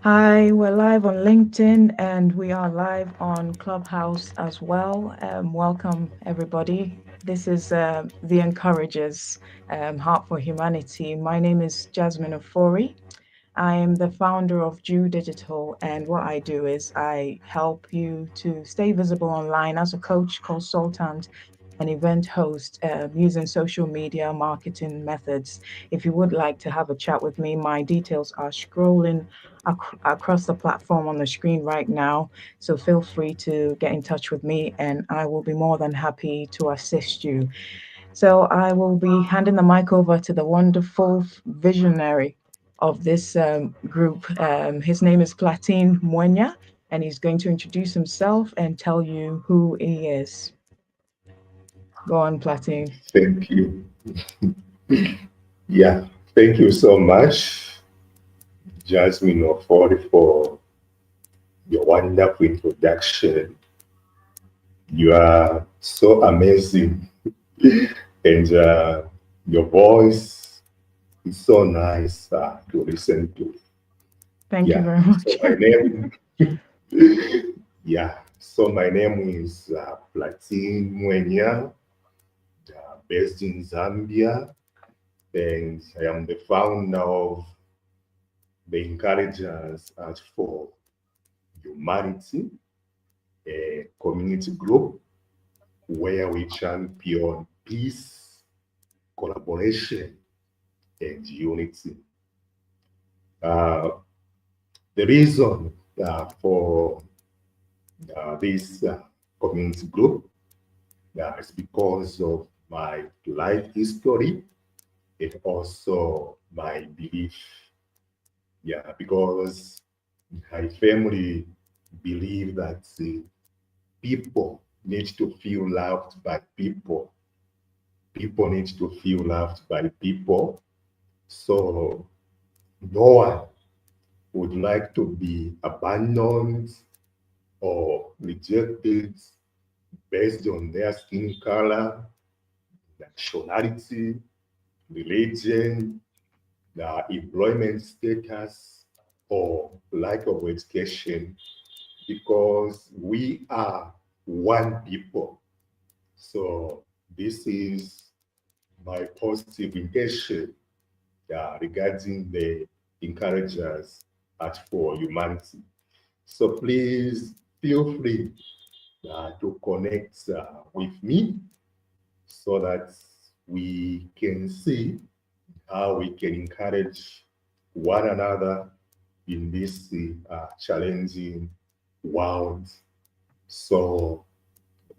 Hi, we're live on LinkedIn and we are live on Clubhouse as well. Welcome, everybody. This is The Encouragers, Heart for Humanity. My name is Jasmine Ofori. I am the founder of Jew Digital, and what I do is I help you to stay visible online as a coach, consultant, and event host using social media marketing methods. If you would like to have a chat with me, my details are scrolling across the platform on the screen right now. So feel free to get in touch with me, and I will be more than happy to assist you. So I will be handing the mic over to the wonderful visionary of this group. His name is Platine Mwenya, and he's going to introduce himself and tell you who he is. Go on, Platine. Thank you. Yeah, thank you so much, Jasmine Ofori, for your wonderful introduction. You are so amazing, and your voice is so nice to listen to. Thank you Yeah, very so much. my name, yeah, so my name is Platine Mwenya, based in Zambia, and I am the founder of the Encouragers Art for Humanity, a community group where we champion peace, collaboration, and unity. Uh, the reason for this community group is because of my life history and also my belief. Yeah, because I firmly believe that people need to feel loved by people. People need to feel loved by people. So no one would like to be abandoned or rejected based on their skin color, nationality, religion, employment status, or lack of education, because we are one people. So this is my positive intention regarding the encouragers at For Humanity. So please feel free to connect with me so that we can see how we can encourage one another in this challenging world. So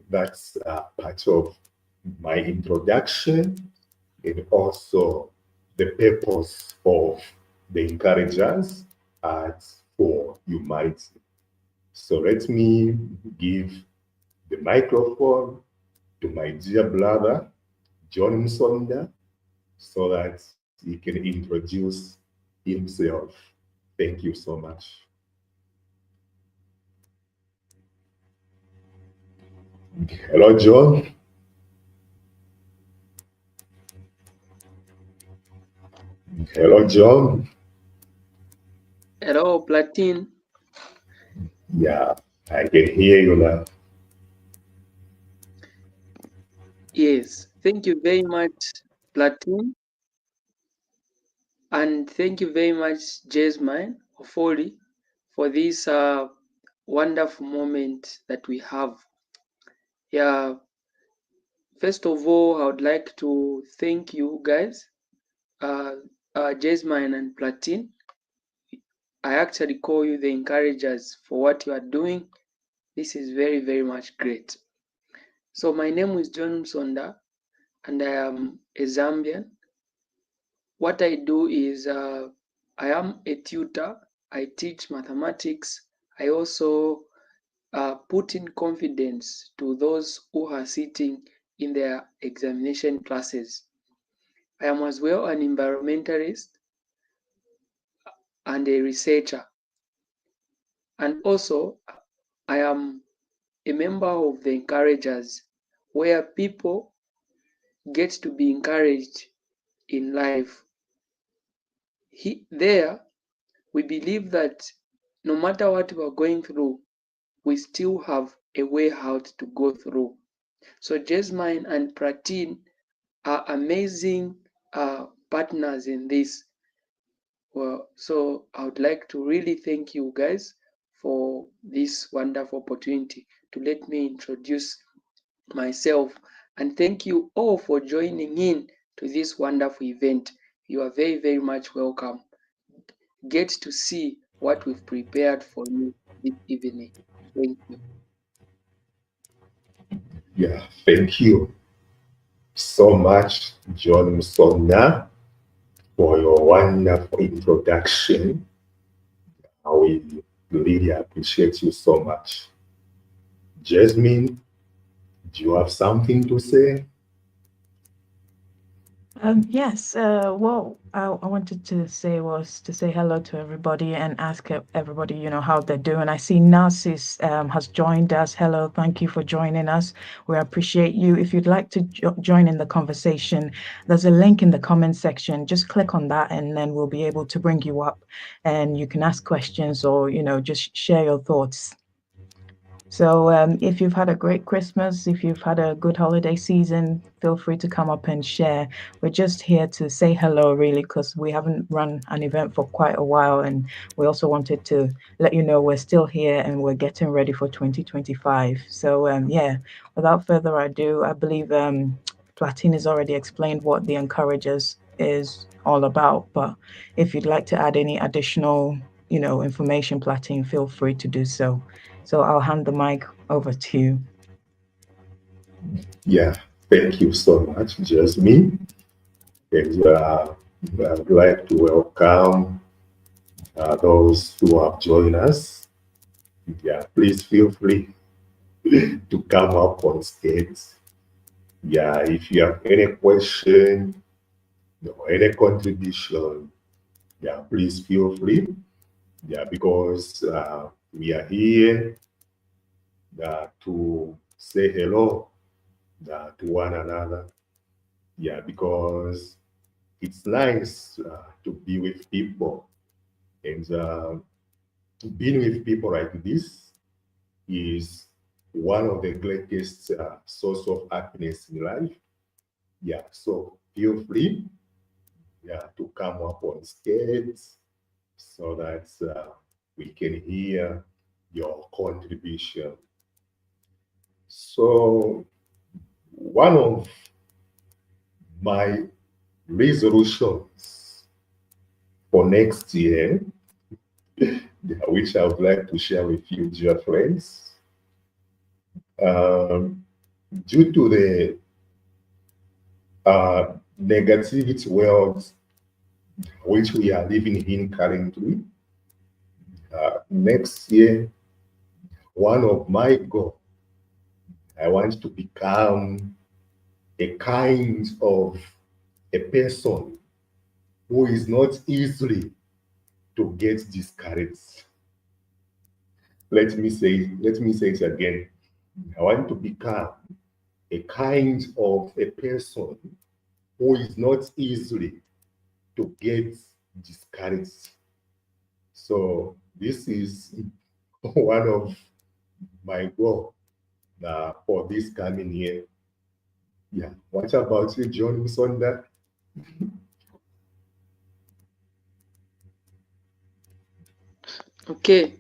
that's part of my introduction and also the purpose of the encouragers at For Humanity. So let me give the microphone to my dear brother, John Msonda, so that he can introduce himself. Thank you so much. Hello, John. Hello, John. Hello, Platine. Yeah, I can hear you now. Yes, thank you very much, Platine. And thank you very much, Jasmine Ofori, for this wonderful moment that we have. Yeah, first of all, I would like to thank you guys, uh, Jasmine and Platine. I actually call you the encouragers for what you are doing. This is very, very much great. So my name is John Msonda, and I am a Zambian. What I do is I am a tutor. I teach mathematics. I also put in confidence to those who are sitting in their examination classes. I am as well an environmentalist and a researcher. And also, I am a member of the encouragers, where people get to be encouraged in life. There, we believe that no matter what we are going through, we still have a way out to go through. So Jasmine and Pratin are amazing partners in this. Well, so I would like to really thank you guys for this wonderful opportunity to let me introduce myself, and thank you all for joining in to this wonderful event. You are very, very much welcome. Get to see what we've prepared for you this evening. Thank you. Yeah, thank you so much, John Sonna, for your wonderful introduction. We really appreciate you so much. Jasmine, do you have something to say? Yes, well, I wanted to say was to say hello to everybody and ask everybody, how they're doing. I see Narcis has joined us. Hello, thank you for joining us. We appreciate you. If you'd like to join in the conversation, there's a link in the comment section. Just click on that, and then we'll be able to bring you up, and you can ask questions or, just share your thoughts. So, if you've had a great Christmas, if you've had a good holiday season, feel free to come up and share. We're just here to say hello, really, because we haven't run an event for quite a while. And we also wanted to let you know we're still here and we're getting ready for 2025. So, yeah, without further ado, I believe Platine has already explained what the Encouragers is all about. But if you'd like to add any additional, information, Platine, feel free to do so. So I'll hand the mic over to you. Yeah, thank you so much, Jasmine. And I'd like to welcome those who have joined us. Yeah, please feel free to come up on stage. Yeah, if you have any question or any contribution, yeah, please feel free. Yeah, because we are here to say hello to one another. Yeah, because it's nice to be with people, and being with people like this is one of the greatest source of happiness in life. Yeah, so feel free, yeah, to come up on stage so that we can hear your contribution. So one of my resolutions for next year, which I would like to share with you, dear friends, um, due to the negativity world which we are living in currently, next year, one of my goals, I want to become a kind of a person who is not easily to get discouraged. Let me say it again. I want to become a kind of a person who is not easily to get discouraged. So this is one of my goal for this coming year. Yeah. What about you, John Musonda? Okay,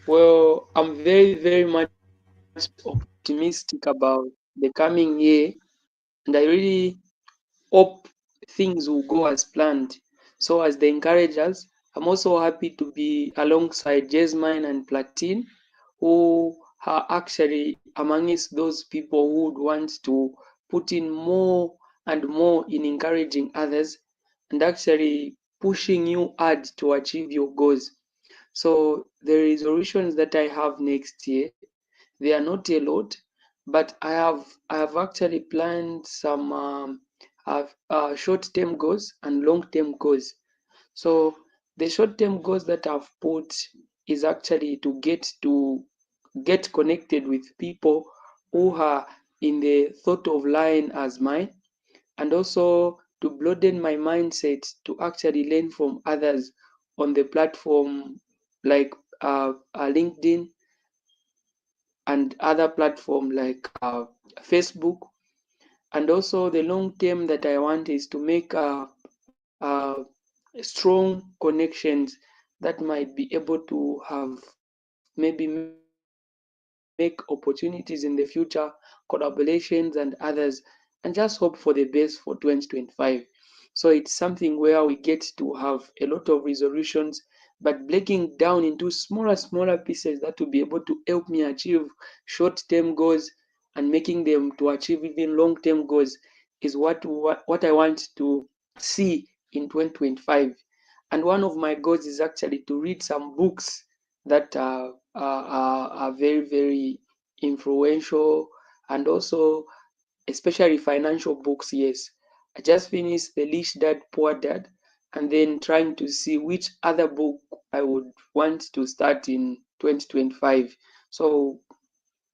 well, I'm very, very much optimistic about the coming year, and I really hope things will go as planned. So, as the encouragers, I'm also happy to be alongside Jasmine and Platine, who are actually amongst those people who would want to put in more and more in encouraging others and actually pushing you hard to achieve your goals. So, the resolutions that I have next year, they are not a lot, but I have actually planned some short-term goals and long-term goals. So the short-term goals that I've put is actually to get connected with people who are in the thought of line as mine, and also to broaden my mindset to actually learn from others on the platform like LinkedIn and other platform like Facebook. And also the long term that I want is to make strong connections that might be able to have maybe make opportunities in the future, collaborations and others, and just hope for the best for 2025. So it's something where we get to have a lot of resolutions, but breaking down into smaller pieces that will be able to help me achieve short-term goals and making them to achieve even long-term goals is what I want to see in 2025. And one of my goals is actually to read some books that are very, very influential, and also especially financial books. Yes, I just finished The Rich Dad Poor Dad, and then trying to see which other book I would want to start in 2025. So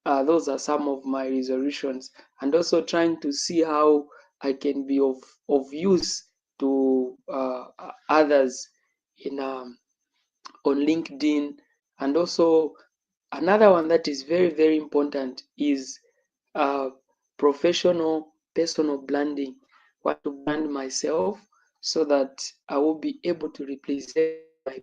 those are some of my resolutions, and also trying to see how I can be of use to others in on LinkedIn. And also another one that is very, very important is uh, professional personal branding. I want to brand myself so that I will be able to represent my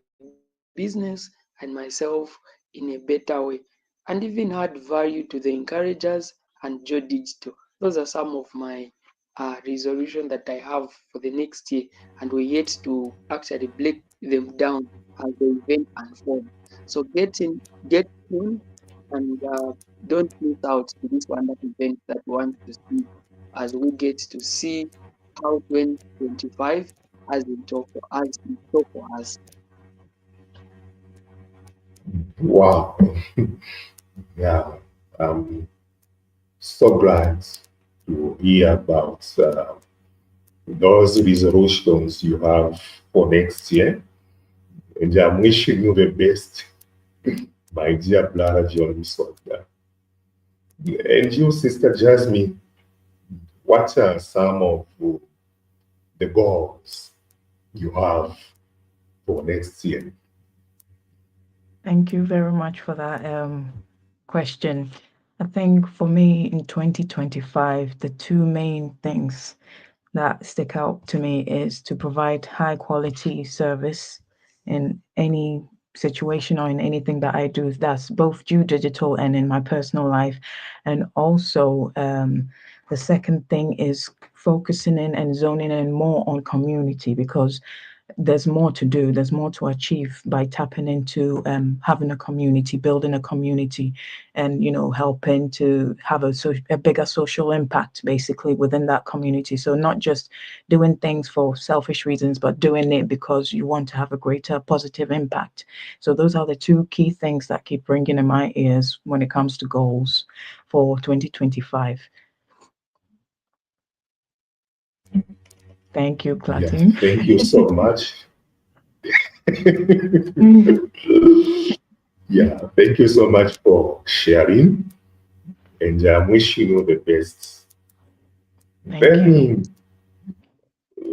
business and myself in a better way, and even add value to the encouragers and Joe Digital. Those are some of my resolution that I have for the next year, and we're yet to actually break them down as the event unfolds. So get in and don't miss out to this wonderful event that we want to see, as we get to see how 2025 has in store for us. Wow. Yeah. I'm so glad to hear about those resolutions you have for next year. And I'm wishing you the best, my dear brother John Soda. And you, Sister Jasmine, what are some of the goals you have for next year? Thank you very much for that question. I think for me in 2025, the two main things that stick out to me is to provide high quality service in any situation or in anything that I do. That's both due digital and in my personal life. And also, the second thing is focusing in and zoning in more on community, because there's more to do, there's more to achieve by tapping into having a community, building a community, and helping to have a bigger social impact basically within that community. So not just doing things for selfish reasons, but doing it because you want to have a greater positive impact. So those are the two key things that keep ringing in my ears when it comes to goals for 2025. Thank you, Yeah, Clatine. thank you so much. Mhm. Yeah, thank you so much for sharing, and I'm wishing you the best. Thank Let you. me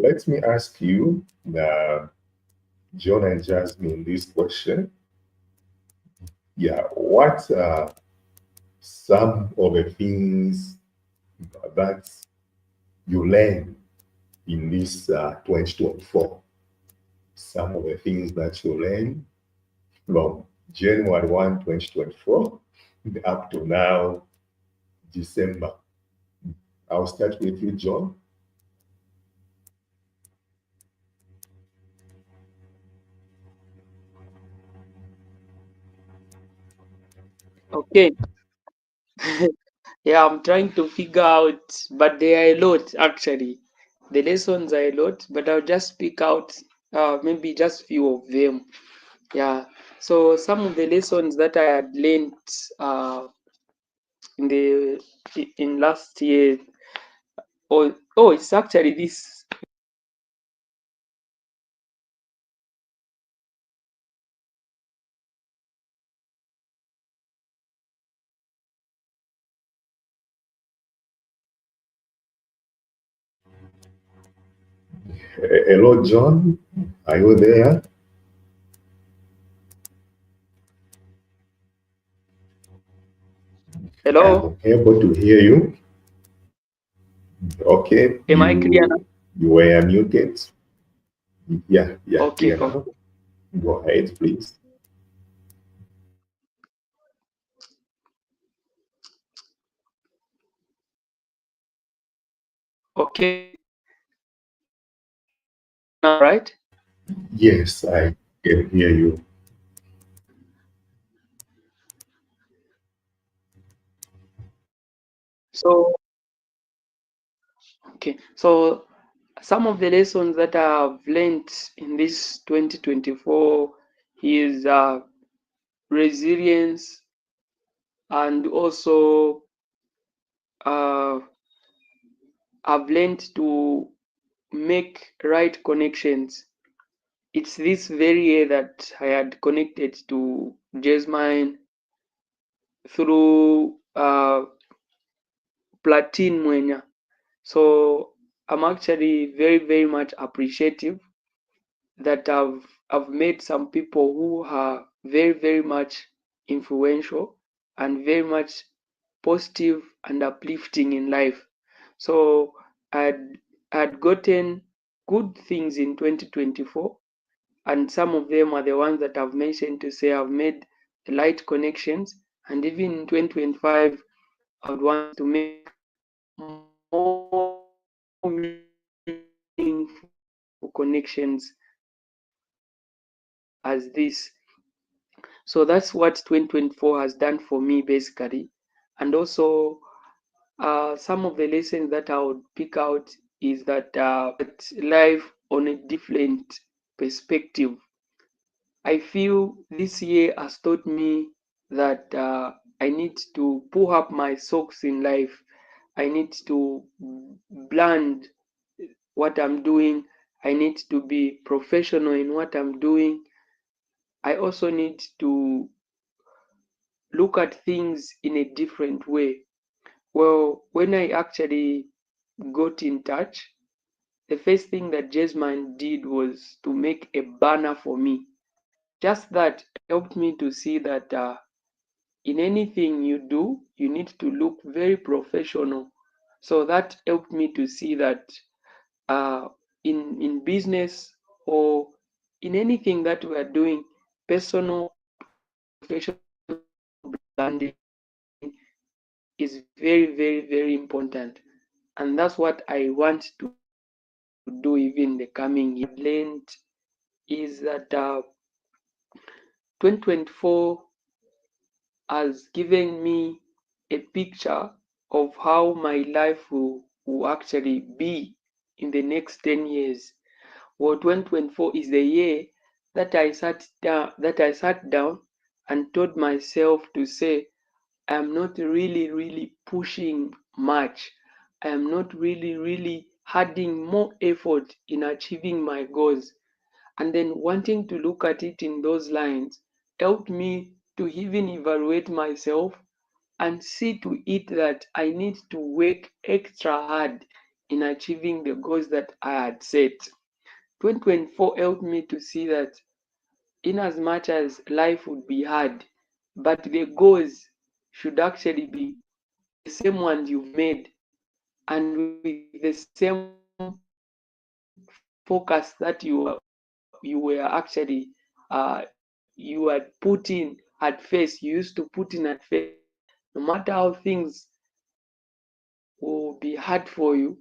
let me ask you, John and Jasmine, this question. Yeah, what are some of the things that you learn in this 2024? Some of the things that you learn from January 1, 2024, up to now, December. I'll start with you, John. Okay. Yeah, I'm trying to figure out, but there are a lot actually. The lessons are a lot, but I'll just pick out maybe just few of them. Yeah. So some of the lessons that I had learned uh, in the in last year. Oh, it's actually this. Hello, John. Are you there? Hello, I'm able to hear you. Okay, am I clear now? you were muted. Yeah, yeah, Okay, clear now. okay, Go ahead, please. okay. Can you hear me now, right? Yes, I can hear you. So, okay. So, some of the lessons that I've learned in this 2024 is resilience, and also uh, I've learned to make right connections. It's this very year that I had connected to Jasmine through Platin Mwenya. So I'm actually very, very much appreciative that I've met some people who are very, very much influential and very much positive and uplifting in life. So I'd I'd gotten good things in 2024, and some of them are the ones that I've mentioned to say I've made the light connections, and even in 2025 I would want to make more meaningful connections as this. So that's what 2024 has done for me basically. And also some of the lessons that I would pick out is that life on a different perspective. I feel this year has taught me that I need to pull up my socks in life. I need to blend what I'm doing. I need to be professional in what I'm doing. I also need to look at things in a different way. Well, when I actually got in touch, the first thing that Jasmine did was to make a banner for me. Just that helped me to see that in anything you do, you need to look very professional. So that helped me to see that uh, in business or in anything that we are doing, personal and professional branding is very, very, very important. And that's what I want to do even in the coming year. Learned is that 2024 has given me a picture of how my life will actually be in the next 10 years. Well, 2024 is the year that I sat down and told myself to say, I'm not really, really pushing much. I am not really, really adding more effort in achieving my goals. And then wanting to look at it in those lines helped me to even evaluate myself and see to it that I need to work extra hard in achieving the goals that I had set. 2024 helped me to see that in as much as life would be hard, but the goals should actually be the same ones you've made, and with the same focus that you were actually you had put in at first, you used to put in at first. No matter how things will be hard for you,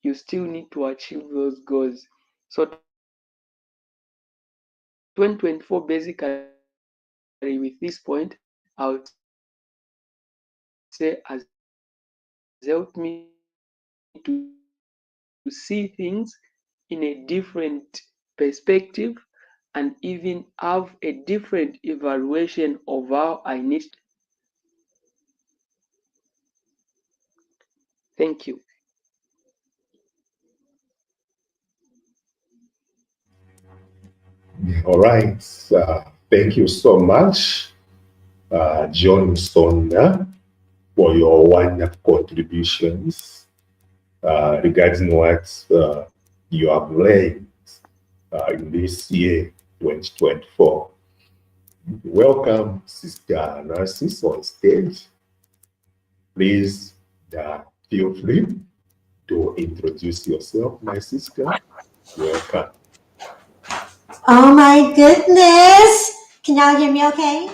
you still need to achieve those goals. So 2024 basically with this point, I would say has helped me to see things in a different perspective and even have a different evaluation of how I need to move forward. Thank you. All right. Thank you so much, John Sonda, for your wonderful contributions regarding what you have learned in this year, 2024. welcome Sister Narcissus on stage. Please feel free to introduce yourself, my sister. Welcome. Oh my goodness. Can y'all hear me okay?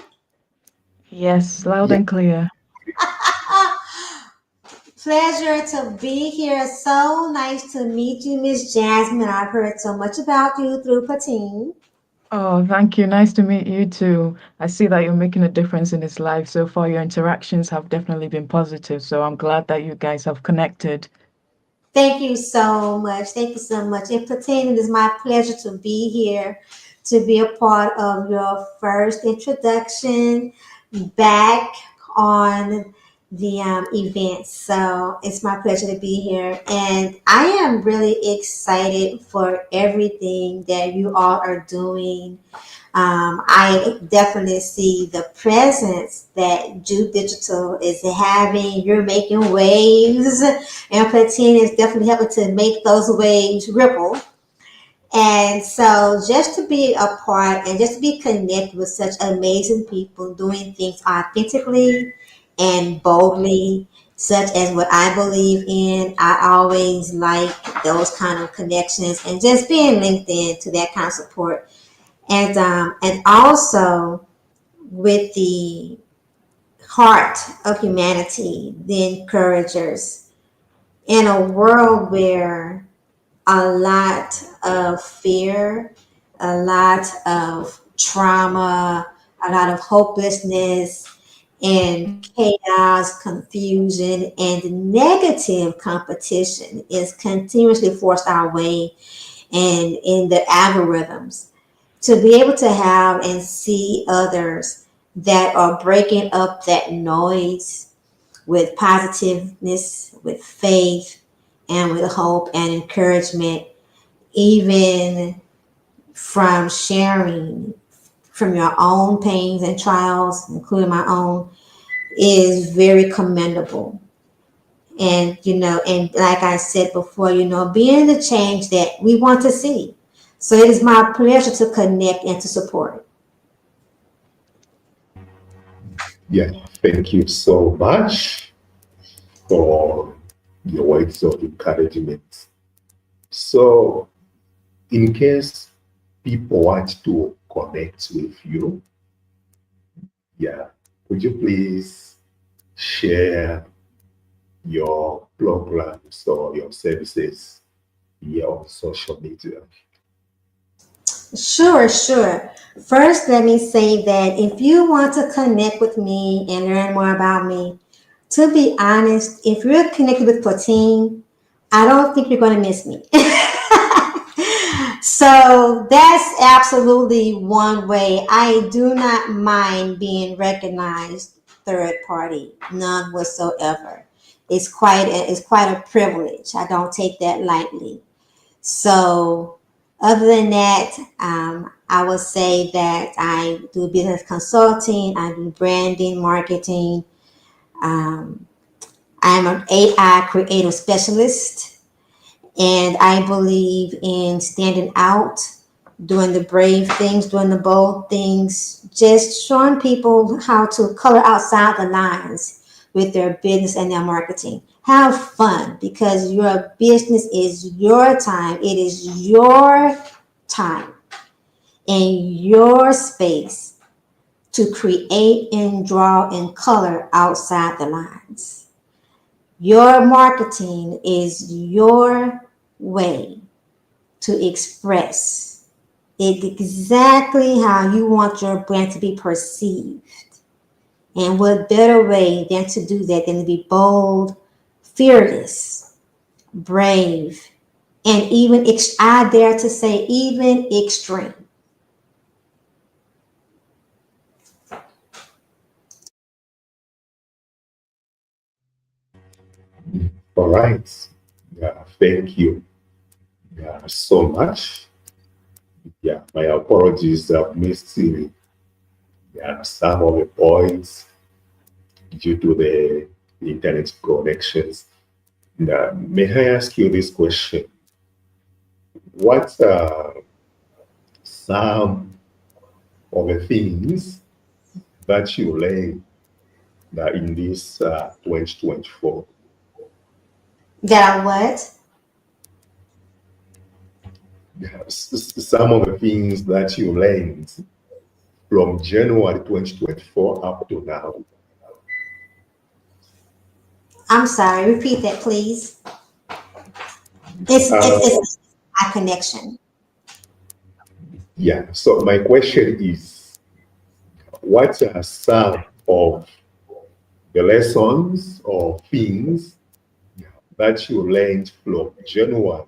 Yes, loud Yeah, and clear. Pleasure to be here. So nice to meet you, Miss Jasmine. I've heard so much about you through Patine. Oh, thank you. Nice to meet you too. I see that you're making a difference in his life so far. Your interactions have definitely been positive, so I'm glad that you guys have connected. Thank you so much. Thank you so much. And Patine, it is my pleasure to be here to be a part of your first introduction back on the event. So it's my pleasure to be here. And I am really excited for everything that you all are doing. I definitely see the presence that Jude Digital is having. You're making waves, and Platine is definitely helping to make those waves ripple. And so, just to be a part and just to be connected with such amazing people doing things authentically and boldly, such as what I believe in, I always like those kind of connections and just being linked in to that kind of support. And also with the heart of humanity, the encouragers, in a world where a lot of fear, a lot of trauma, a lot of hopelessness, and chaos, confusion, and negative competition is continuously forced our way and in the algorithms. To be able to have and see others that are breaking up that noise with positiveness, with faith, and with hope and encouragement, even from sharing from your own pains and trials, including my own, is very commendable. And, and like I said before, being the change that we want to see. So it is my pleasure to connect and to support. yeah. Thank you so much for your words of encouragement. So, in case people want to connect with you, yeah, could you please share your programs or your services here on social media? Sure, sure. First, let me say that if you want to connect with me and learn more about me, to be honest, if you're connected with Platine, I don't think you're going to miss me. So that's absolutely one way. I do not mind being recognized third party, none whatsoever. It's quite a privilege. I don't take that lightly. So, other than that, I would say that I do business consulting, I do branding, marketing. Um, I'm an AI creative specialist, and I believe in standing out, doing the brave things, doing the bold things, just showing people how to color outside the lines with their business and their marketing. Have fun because your business is your time. It is your time and your space to create and draw and color outside the lines. Your marketing is your way to express it exactly how you want your brand to be perceived. And what better way than to do that than to be bold, fearless, brave, and even I dare to say even extreme. All right. Yeah, thank you so much. Yeah, my apologies. I've missed some of the points due to the internet connections. May I ask you this question? What are some of the things that you learn in this 2024. That I what? Some of the things that you learned from January 2024 up to now. I'm sorry. Repeat that, please. It's Uh, it's, it's my connection. yeah, so my question is, what are some of the lessons or things that you learned from January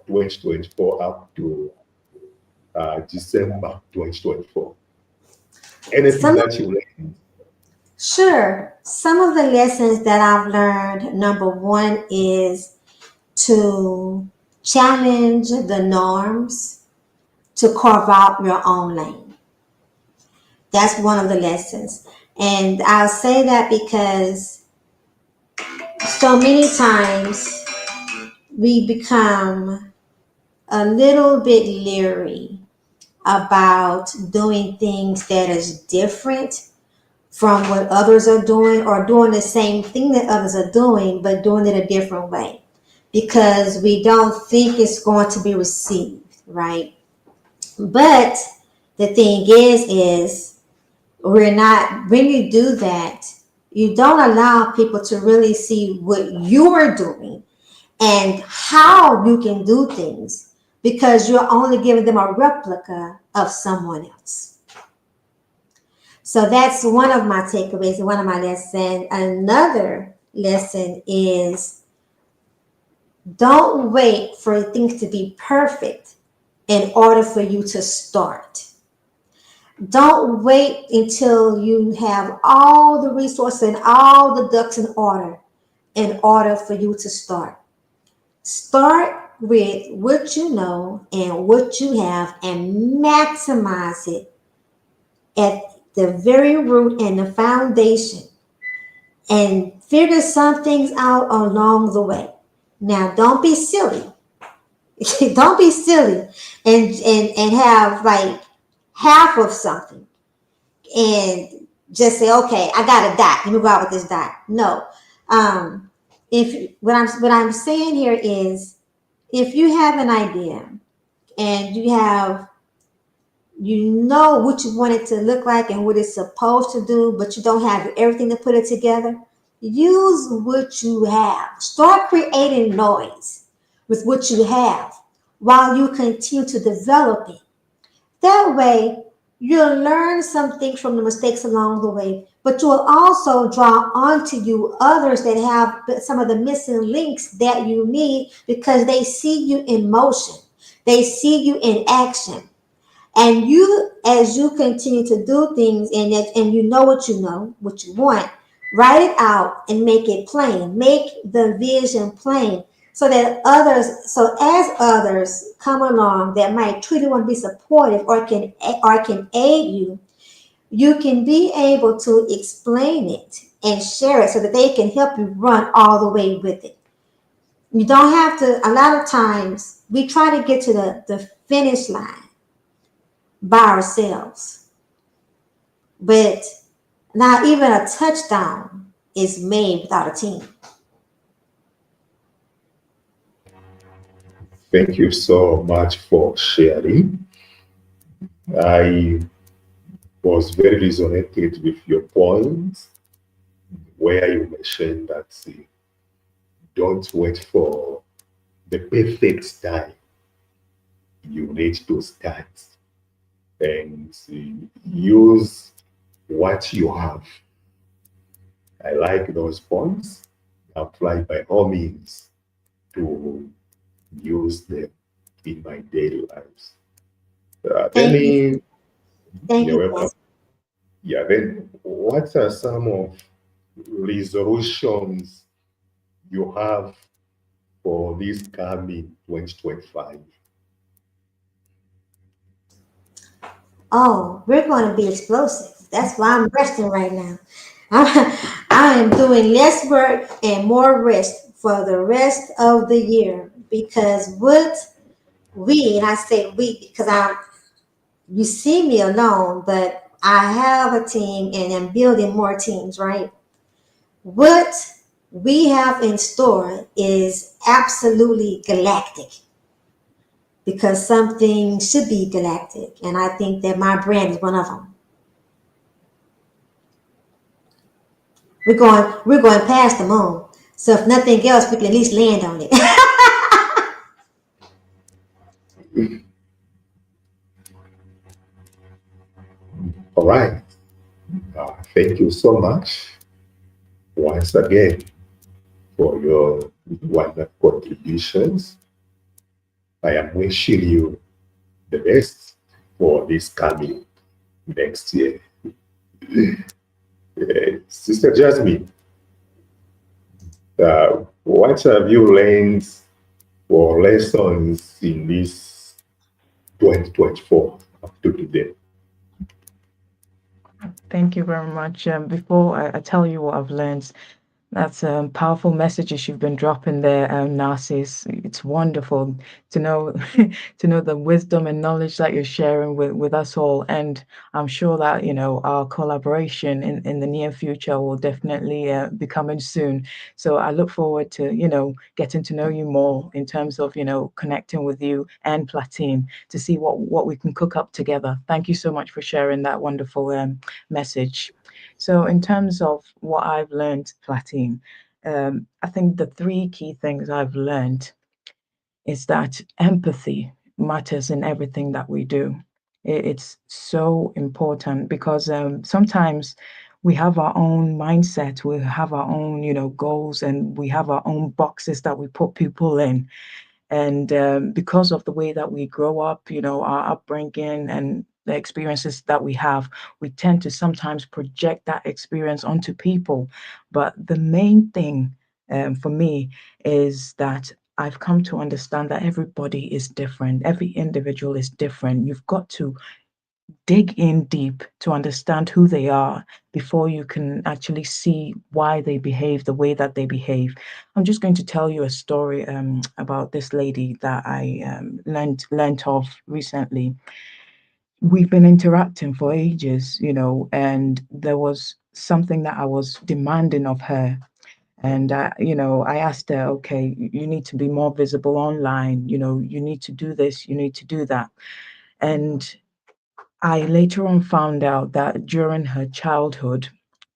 2024 up to December 2024? Anything Some that you learned? Sure. Some of the lessons that I've learned, number one is to challenge the norms, to carve out your own lane. That's one of the lessons. And I'll say that because so many times we become a little bit leery about doing things that is different from what others are doing, or doing the same thing that others are doing but doing it a different way, because we don't think it's going to be received right. But the thing is we're not, when you do that, you don't allow people to really see what you are doing and how you can do things, because you're only giving them a replica of someone else. So that's one of my takeaways and one of my lessons. Another lesson is don't wait for things to be perfect in order for you to start. Don't wait until you have all the resources and all the ducks in order for you to start. Start with what you know and what you have and maximize it at the very root and the foundation, and figure some things out along the way. Now, don't be silly. Don't be silly and have like half of something and just say, okay, I got a dot. Let me go out with this dot. No. Um, if what I'm saying here is, if you have an idea and you know what you want it to look like and what it's supposed to do, but you don't have everything to put it together, use what you have. Start creating noise with what you have while you continue to develop it. That way, you'll learn some things from the mistakes along the way, but you'll also draw onto you others that have some of the missing links that you need, because they see you in motion, they see you in action. And you, as you continue to do things and you know what you want, write it out and make it plain. Make the vision plain so that so as others come along that might truly want to be supportive or can aid you, you can be able to explain it and share it so that they can help you run all the way with it. You don't have to, a lot of times we try to get to the finish line by ourselves. But not even a touchdown is made without a team. Thank you so much for sharing. I was very resonated with your point where you mentioned that don't wait for the perfect time. You need to start and use what you have. I like those points. Apply by all means to use them in my daily lives. Thank you. Then, Thank you're you, welcome. Pastor. Yeah, then what are some of resolutions you have for this coming 2025? Oh, we're going to be explosive. That's why I'm resting right now. I am doing less work and more rest for the rest of the year, because what we, and I say we because You see me alone, but I have a team and I'm building more teams, right? What we have in store is absolutely galactic because something should be galactic, and I think that my brand is one of them. We're going past the moon, so if nothing else, we can at least land on it. All right. Thank you so much once again for your wonderful contributions. I am wishing you the best for this coming next year. Sister Jasmine, what have you learned or lessons in this 2024 up to today? Thank you very much. Before I tell you what I've learned, that's powerful messages you've been dropping there, Narcis. It's wonderful to know to know the wisdom and knowledge that you're sharing with us all. And I'm sure that, our collaboration in the near future will definitely be coming soon. So I look forward to, getting to know you more in terms of, connecting with you and Platine to see what we can cook up together. Thank you so much for sharing that wonderful message. So, in terms of what I've learned, Platine, I think the three key things I've learned is that empathy matters in everything that we do. It's so important because sometimes we have our own mindset, we have our own, goals, and we have our own boxes that we put people in. And because of the way that we grow up, our upbringing and the experiences that we have, we tend to sometimes project that experience onto people. But the main thing for me is that I've come to understand that everybody is different. Every individual is different. You've got to dig in deep to understand who they are before you can actually see why they behave the way that they behave. I'm just going to tell you a story about this lady that I learned of recently. We've been interacting for ages, and there was something that I was demanding of her. And I asked her, okay, you need to be more visible online. You need to do this, you need to do that. And I later on found out that during her childhood,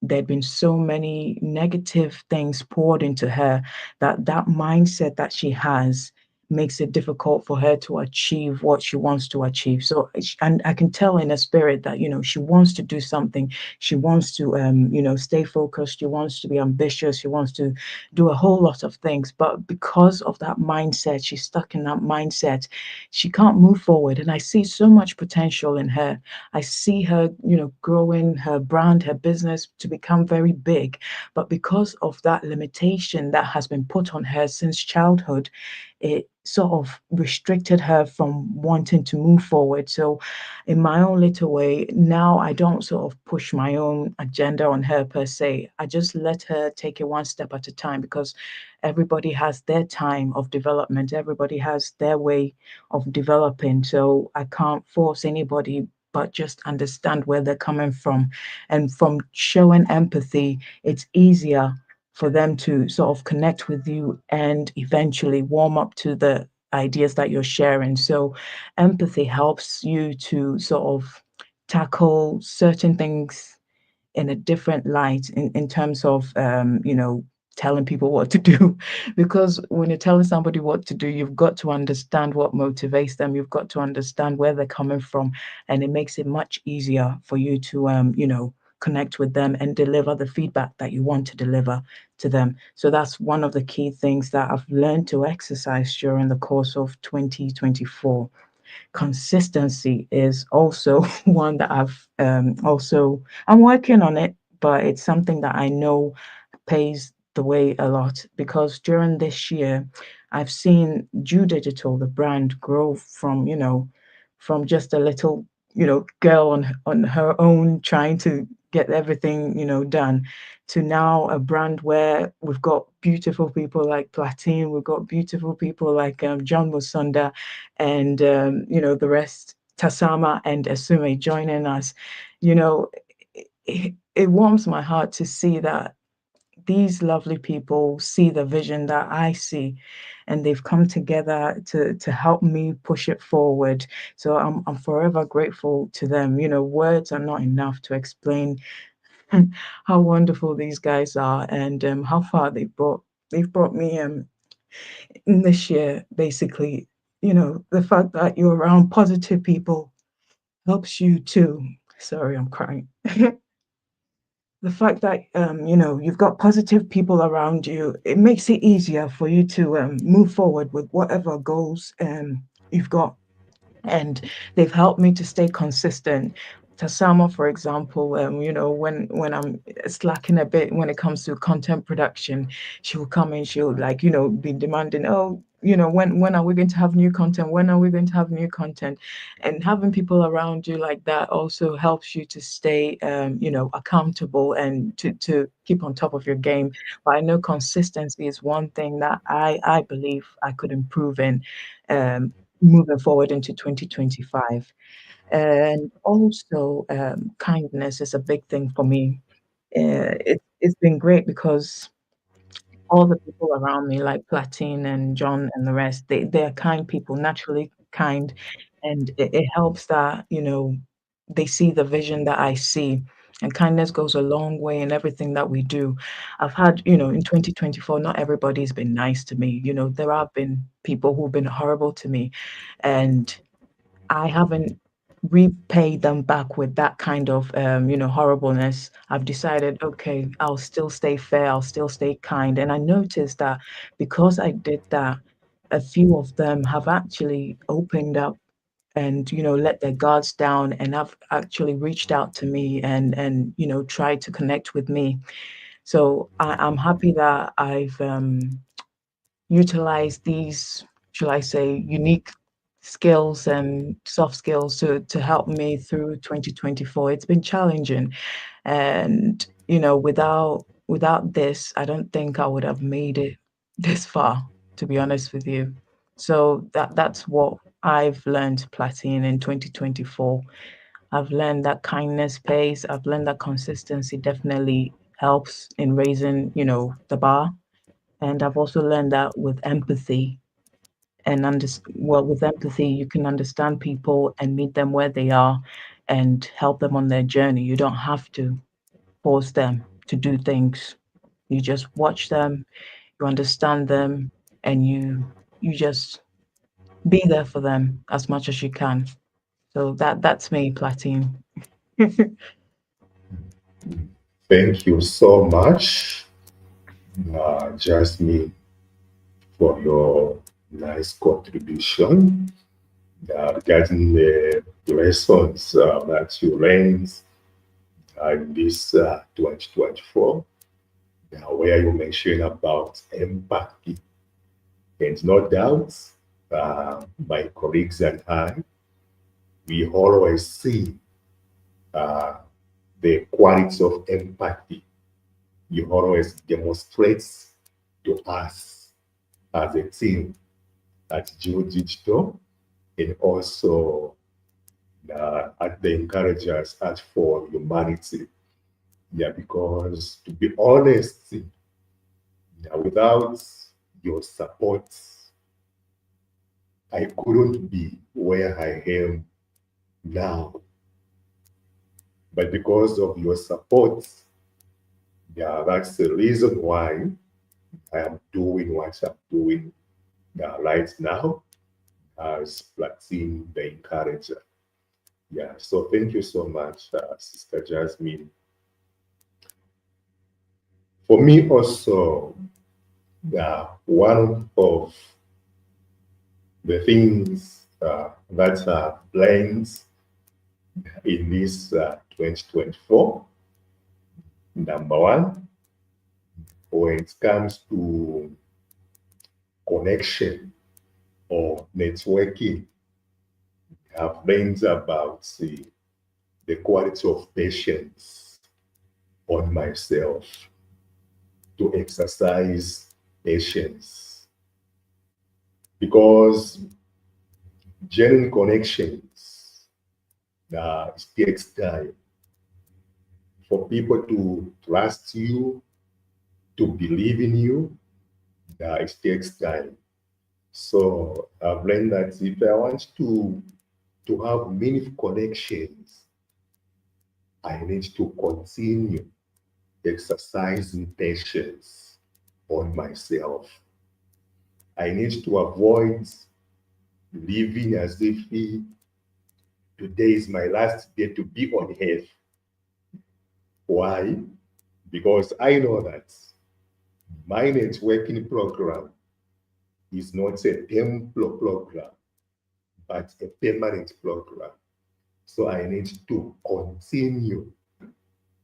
there'd been so many negative things poured into her that that mindset that she has makes it difficult for her to achieve what she wants to achieve. So, and I can tell in her spirit that, she wants to do something. She wants to, stay focused. She wants to be ambitious. She wants to do a whole lot of things. But because of that mindset, she's stuck in that mindset. She can't move forward. And I see so much potential in her. I see her, growing her brand, her business to become very big. But because of that limitation that has been put on her since childhood, it sort of restricted her from wanting to move forward. So, in my own little way, now I don't sort of push my own agenda on her per se. I just let her take it one step at a time because everybody has their time of development, everybody has their way of developing. So, I can't force anybody but just understand where they're coming from. And from showing empathy, it's easier for them to sort of connect with you and eventually warm up to the ideas that you're sharing. So, empathy helps you to sort of tackle certain things in a different light in terms of telling people what to do because when you're telling somebody what to do you've got to understand what motivates them, you've got to understand where they're coming from, and it makes it much easier for you to connect with them and deliver the feedback that you want to deliver to them. So that's one of the key things that I've learned to exercise during the course of 2024. Consistency is also one that I'm working on it, but it's something that I know pays the way a lot because during this year I've seen Jew Digital, the brand, grow from, from just a little, girl on her own trying to get everything, done, to now a brand where we've got beautiful people like Platine, we've got beautiful people like John Musunda, and the rest. Tasama and Esume joining us. You know, it warms my heart to see that these lovely people see the vision that I see, and they've come together to help me push it forward. So I'm forever grateful to them. You know, words are not enough to explain how wonderful these guys are, and how far they've brought me in this year. Basically, you know, the fact that you're around positive people helps you too. Sorry, I'm crying. The fact that you know, you've got positive people around you, it makes it easier for you to move forward with whatever goals you've got, and they've helped me to stay consistent. Tasama, for example, you know, when I'm slacking a bit when it comes to content production, she will come and she'll, like, you know, be demanding, oh, you know, when are we going to have new content? When are we going to have new content? And having people around you like that also helps you to stay, you know, accountable and to keep on top of your game. But I know consistency is one thing that I believe I could improve in. Um, Moving forward into 2025. And also, kindness is a big thing for me. It's been great because all the people around me, like Platine and John and the rest, they're kind people, naturally kind, and it helps that, you know, they see the vision that I see. And kindness goes a long way in everything that we do. I've had, you know, in 2024, not everybody's been nice to me. You know, there have been people who've been horrible to me, and I haven't repaid them back with that kind of, you know, horribleness. I've decided, okay, I'll still stay fair, I'll still stay kind. And I noticed that because I did that, a few of them have actually opened up and, you know, let their guards down and have actually reached out to me and you know, tried to connect with me. So I'm happy that I've utilize these, shall I say, unique skills and soft skills to help me through 2024. It's been challenging, and you know, without this, I don't think I would have made it this far, to be honest with you. So that's what I've learned, Platine, in 2024. I've learned that kindness pays. I've learned that consistency definitely helps in raising, you know, the bar, and I've also learned that with empathy well, with empathy, you can understand people and meet them where they are and help them on their journey. You don't have to force them to do things. You just watch them, you understand them, and you just be there for them as much as you can. So that's me, Platine. Thank you so much, Jasmine, for your nice contribution regarding the lessons that you learned in this 2024, where you mentioned about empathy. And no doubt, my colleagues and I, we always see uh, the qualities of empathy you always demonstrates to us as a team at Geo Digital, and also at the encouragers at For Humanity. Yeah, because to be honest, yeah, without your support, I couldn't be where I am now. But because of your support, yeah, that's the reason why I am doing what I'm doing right now as Platine the Encourager. Yeah, so thank you so much, Sister Jasmine. For me also, one of the things that are planned in this 2024, number one, when it comes to connection or networking, I've learned about the quality of patience on myself to exercise patience because genuine connections it takes time for people to trust you, to believe in you. It takes time. So I've learned that if I want to have meaningful connections, I need to continue exercising patience on myself. I need to avoid living as if today is my last day to be on earth. Why? Because I know that my networking program is not a temporary program, but a permanent program. So I need to continue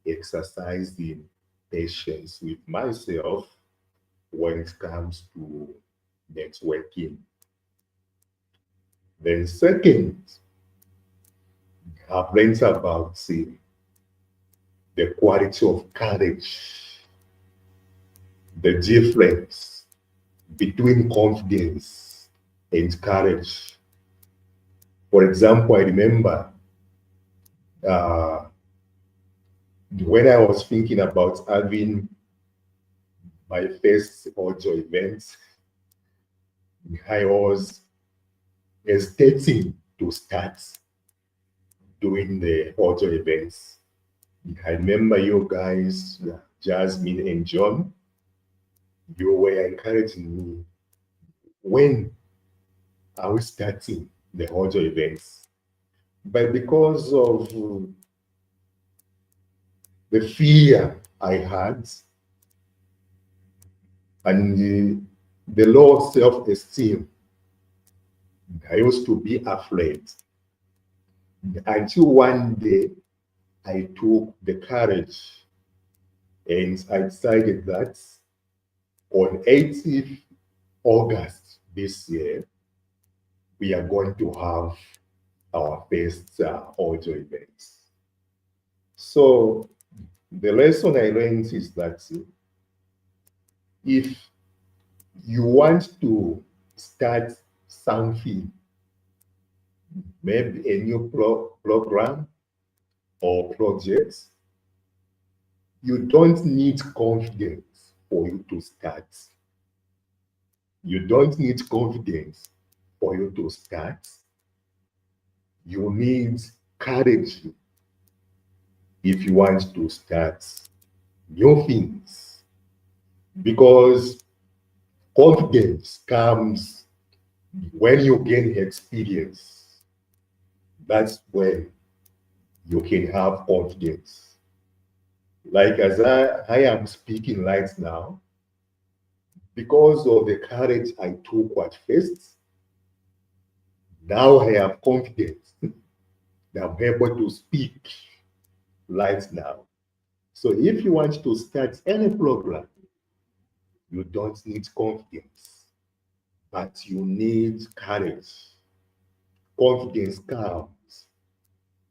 exercising patience with myself when it comes to networking. Then second, I've learned about the quality of courage, the difference between confidence and courage. For example, I remember uh, when I was thinking about having my first audio event, I was hesitating to start doing the audio events. I remember you guys, Jasmine and John, you were encouraging me. When are we starting the audio events? But because of the fear I had and the low self-esteem, I used to be afraid until one day I took the courage and I decided that on 18th August this year, we are going to have our first audio events. So the lesson I learned is that if you want to start something, maybe a new program or project, you don't need confidence for you to start. You don't need confidence for you to start. You need courage if you want to start new things. Because confidence comes when you gain experience. That's when you can have confidence. Like as I am speaking right now, because of the courage I took at first, now I have confidence that I'm able to speak right now. So if you want to start any program, you don't need confidence, but you need courage. Confidence comes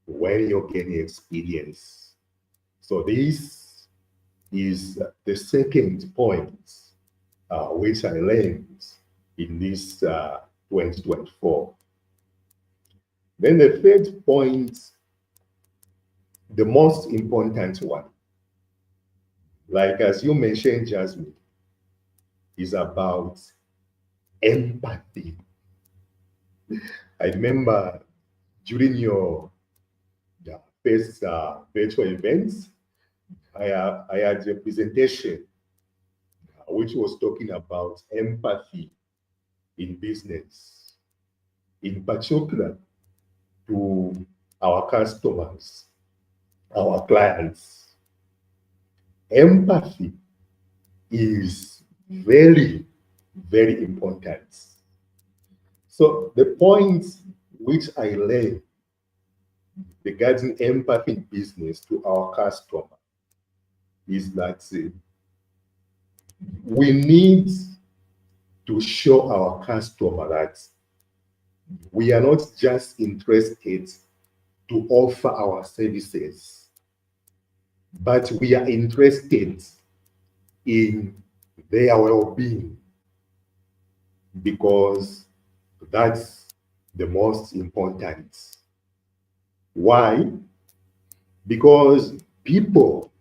when you gain experience. So this is the second point which I learned in this 2024. Then the third point, the most important one, like as you mentioned, Jasmine, is about empathy. I remember during your first virtual events, I had a presentation which was talking about empathy in business, in particular to our customers, our clients. Empathy is very, very important. So the point which I learned regarding empathy in business to our customer is that we need to show our customer that we are not just interested to offer our services, but we are interested in their well-being because that's the most important. Why? Because people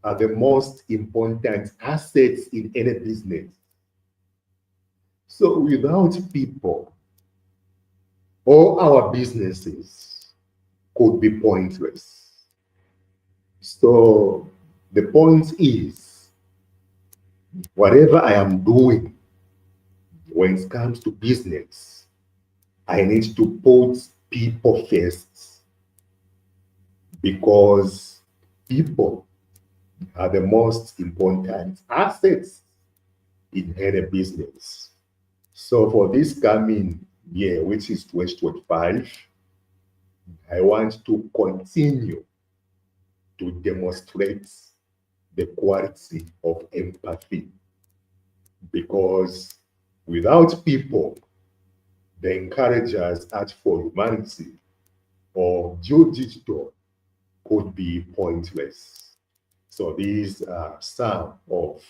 are the most important assets in any business. So without people, all our businesses could be pointless. So the point is, whatever I am doing when it comes to business, I need to put people first because people are the most important assets in any business. So for this coming year, which is 2025, I want to continue to demonstrate the quality of empathy because without people, the encouragers at for humanity or Joe Digital could be pointless. So these are some of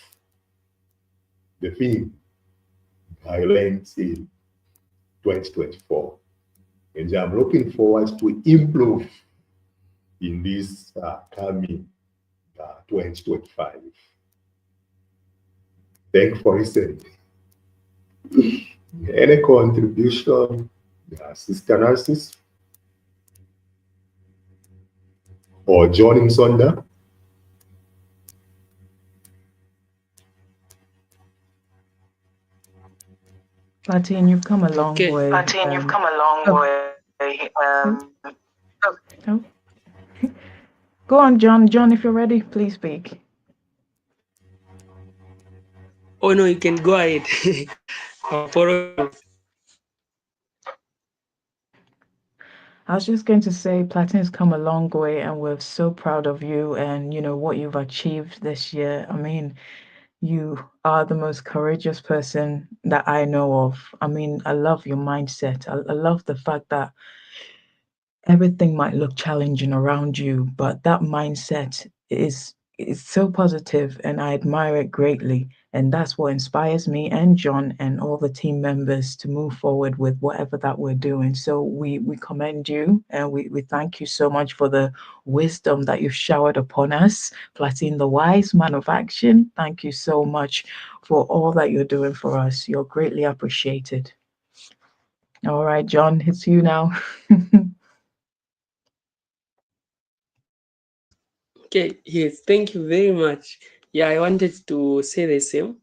the things I learned in 2024. And I'm looking forward to improve in this coming 2025. Thank you for listening. Any contribution, Sister Narcissus or John Msonda? Martin, you've come a long Okay. way. Martin, you've come a long Oh, way. oh, oh. Go on, John. John, if you're ready, please speak. Oh no, you can go ahead. Apologies. I was just going to say, Platinum's come a long way, and we're so proud of you and what you've achieved this year. I mean, you are the most courageous person that I know of. I mean, I love your mindset. I love the fact that everything might look challenging around you, but that mindset is so positive and I admire it greatly. And that's what inspires me and John and all the team members to move forward with whatever that we're doing. So we commend you and we thank you so much for the wisdom that you've showered upon us. Platine the wise man of action. Thank you so much for all that you're doing for us. You're greatly appreciated. All right, John, it's you now. Okay, yes, thank you very much. Yeah, I wanted to say the same.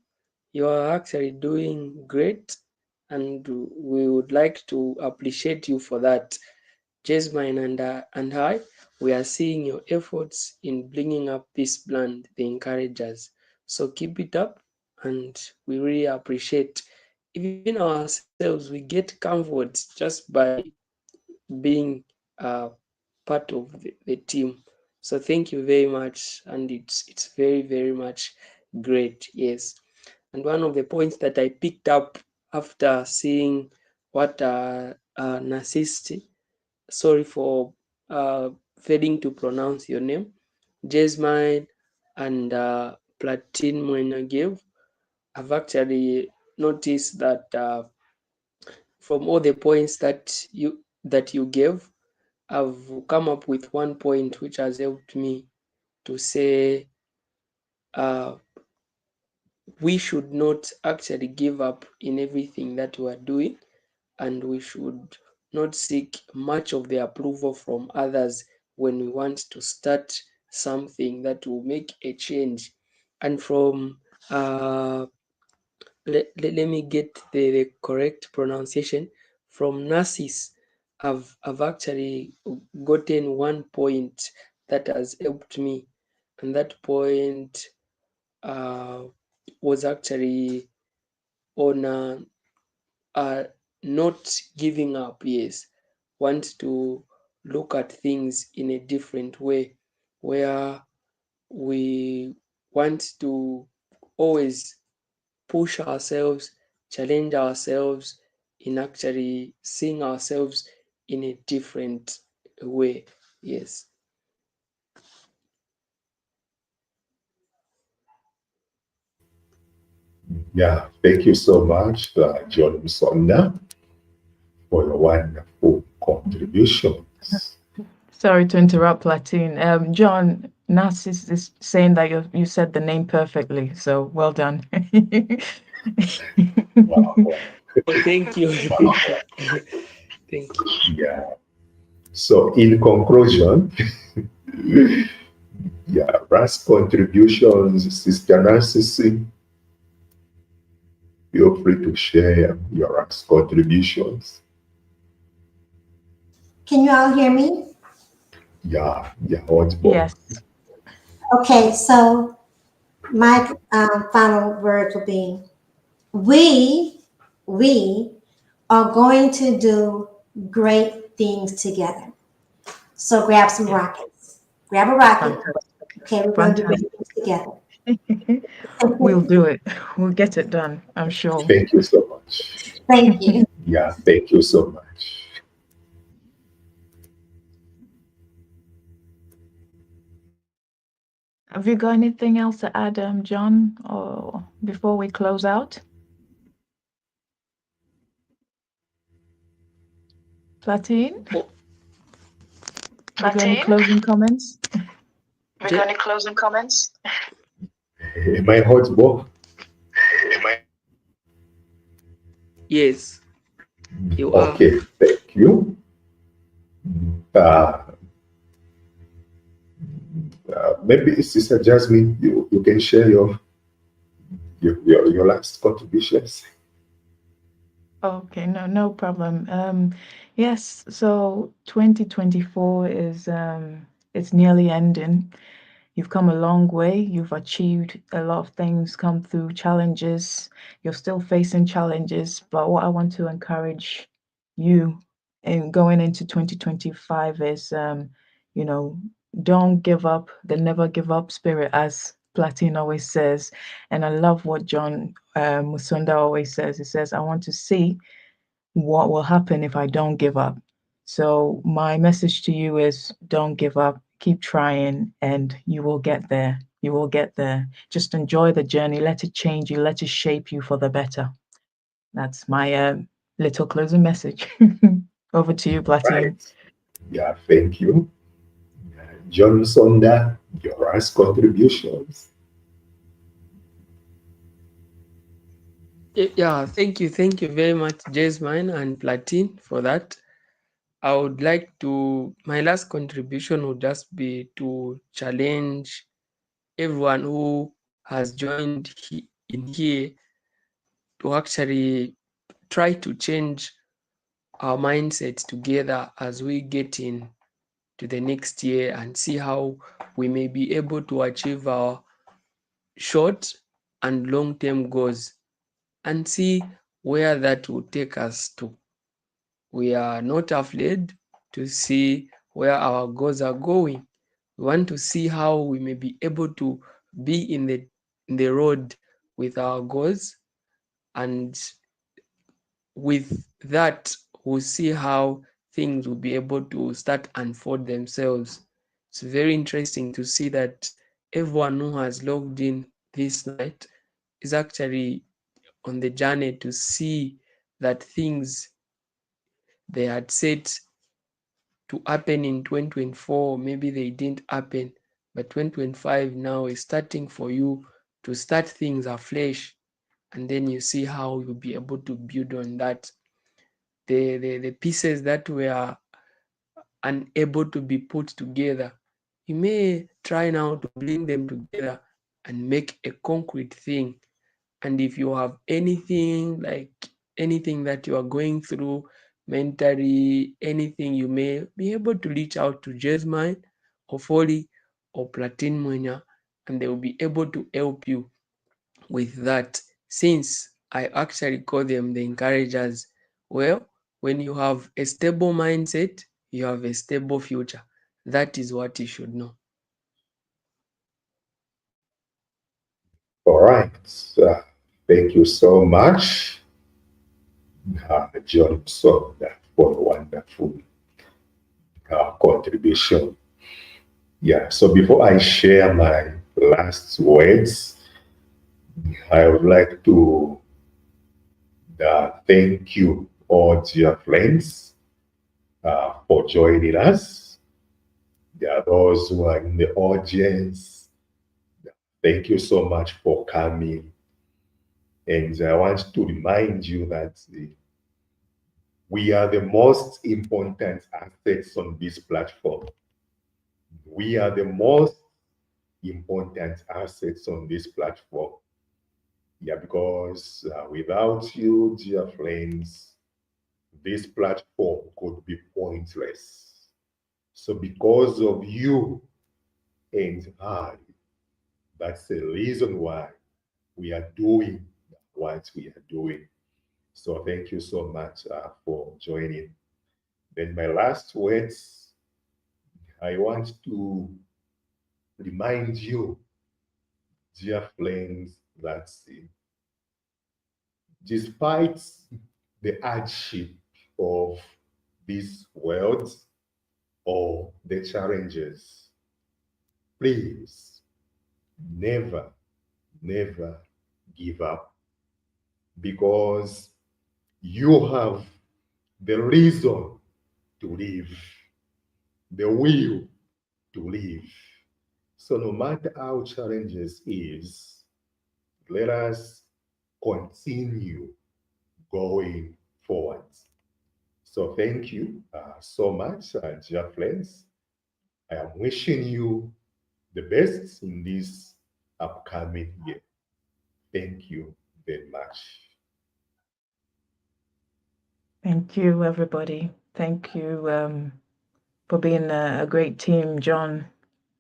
You are actually doing great, and we would like to appreciate you for that. Jasmine and I, we are seeing your efforts in bringing up this brand, the Encouragers. So keep it up, and we really appreciate. Even ourselves, we get comfort just by being part of the team. So thank you very much, and it's very very much great. Yes, and one of the points that I picked up after seeing what Narcissist, sorry for failing to pronounce your name, Jasmine and Platin gave, I've actually noticed that from all the points that you gave, I've come up with one point which has helped me to say uh, we should not actually give up in everything that we are doing, and we should not seek much of the approval from others when we want to start something that will make a change. And from let me get the correct pronunciation from Narcissus. I've actually gotten one point that has helped me, and that point uh, was actually on not giving up. Yes, want to look at things in a different way, where we want to always push ourselves, challenge ourselves in actually seeing ourselves in a different way. Yes. Yeah, thank you so much, John Msonda, for your wonderful contributions. Sorry to interrupt, Platine. John, Narcissus is saying that you said the name perfectly, so well done. Wow, wow, Oh, thank you. wow. Thank you. Yeah. So, in conclusion, yeah, Rand's contributions, Sister Nancy, feel free to share your Rand's contributions. Can you all hear me? Yeah, yeah, audible. Yes. Okay, so my final words will be we, we are going to do great things together. So grab some Yeah. rockets. Grab a rocket. Fantastic. Okay, we're going to do great Fantastic. things together. We'll do it. We'll get it done, I'm sure. Thank you so much. Thank you. Yeah, thank you so much. Have you got anything else to add, John, or before we close out? Platine, Oh, you got any closing comments? We Je- got any closing comments? Am I audible? yes, you are. Okay, thank you. Uh, maybe Sister Jasmine, you can share your last contributions. Okay, no problem. Yes, so 2024 is it's nearly ending. You've come a long way. You've achieved a lot of things, come through challenges. You're still facing challenges, but what I want to encourage you in going into 2025 is, you know, don't give up, the never give up spirit, as Platine always says. And I love what John Musunda always says. He says, I want to see what will happen if I don't give up. So, my message to you is don't give up, keep trying, and you will get there. You will get there. Just enjoy the journey, let it change you, let it shape you for the better. That's my little closing message. Over to you, Platine. Right. Yeah, thank you. John Sonda, your last contributions. Yeah, thank you very much, Jasmine and Platine, for that. I would like to, my last contribution would just be to challenge everyone who has joined in here to actually try to change our mindsets together as we get in to the next year and see how we may be able to achieve our short and long term goals and see where that will take us to. We are not afraid to see where our goals are going. We want to see how we may be able to be in the road with our goals, and with that we'll see how things will be able to start unfold themselves. It's very interesting to see that everyone who has logged in this night is actually on the journey to see that things they had set to happen in 2024, maybe they didn't happen, but 2025 now is starting for you to start things afresh, and then you see how you'll be able to build on that. The pieces that were unable to be put together, you may try now to bring them together and make a concrete thing. And if you have anything like anything that you are going through mentally, anything, you may be able to reach out to Jasmine or Folly or Platin Mwenya, and they will be able to help you with that. Since I actually call them the encouragers. Well, when you have a stable mindset, you have a stable future. That is what you should know. All right. Uh, Thank you so much, John Sonda, for a wonderful contribution. Yeah, so before I share my last words, I would like to thank you, all dear friends, for joining us. Yeah, those who are in the audience, thank you so much for coming. And I want to remind you that we are the most important assets on this platform. We are the most important assets on this platform. Yeah, because without you, dear friends, this platform could be pointless. So, because of you and I, that's the reason why we are doing what we are doing. So, thank you so much for joining. Then, my last words, I want to remind you, dear friends, that despite the hardship of this world or the challenges, please never, never give up because you have the reason to live, the will to live. So no matter how challenges is, let us continue going forward. So thank you so much, dear friends. I am wishing you the best in this upcoming year. Thank you very much. Thank you, everybody. Thank you for being a great team, John,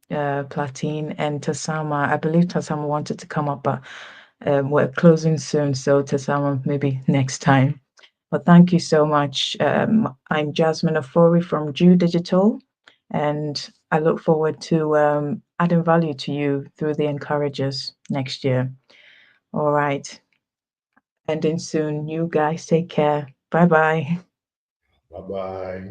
Platine, and Tasama. I believe Tasama wanted to come up, but we're closing soon, so Tasama, maybe next time. But thank you so much. I'm Jasmine Ofori from Jew Digital, and I look forward to adding value to you through the Encouragers next year. All right. Ending soon. You guys take care. Bye bye. Bye bye.